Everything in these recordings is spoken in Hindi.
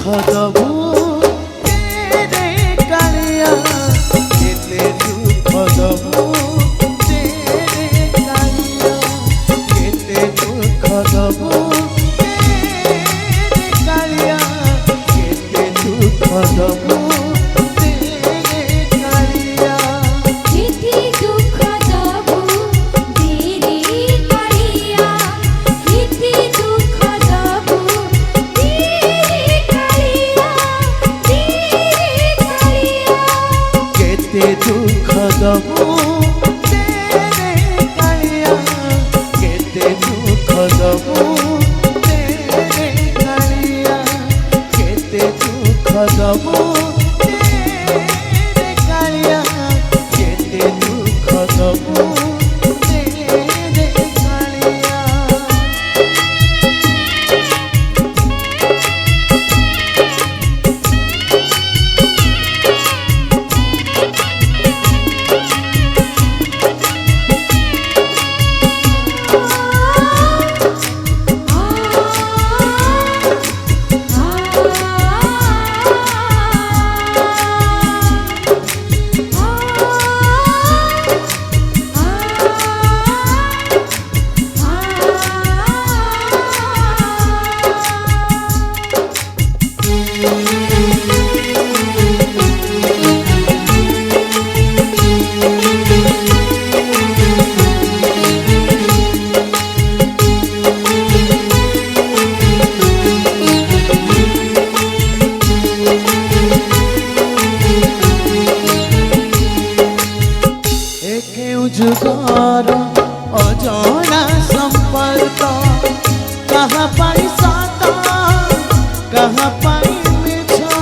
दुख दबू तेरे कालिया केते दुख दबू तेरे कालिया केते दुख दबू तेरे कालिया केते दुख दबू दुख दबू तेरे कालिया केते दुख दबू तेरे कालिया केते दुख दबू तेरे कालिया केते दुख दबू तेरे कालिया। जुगार अजाना संपर्क कहाँ पाई साता कहाँ पाई मिछा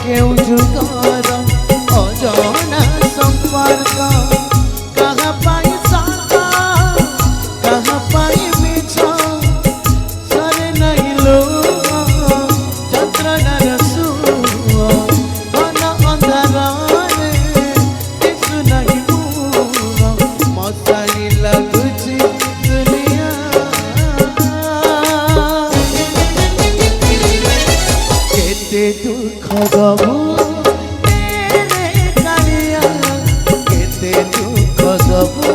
क्यों जुगार अजाना संपर्क कहाँ पाई साता कहाँ पाई मिछा सरे नहीं लो चंद्र दुख दबू तेरे कालिया केते दुख दबू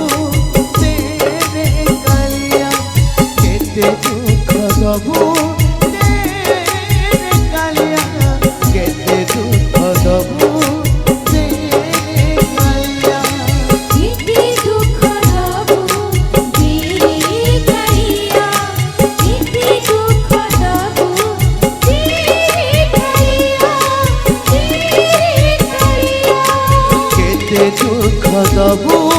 तेरे कालिया केते दुख दबू तेरे कालिया केते दुख दबू तेरे कालिया केते दुख दबू तेरे कालिया केते दुख दबू दुख दबू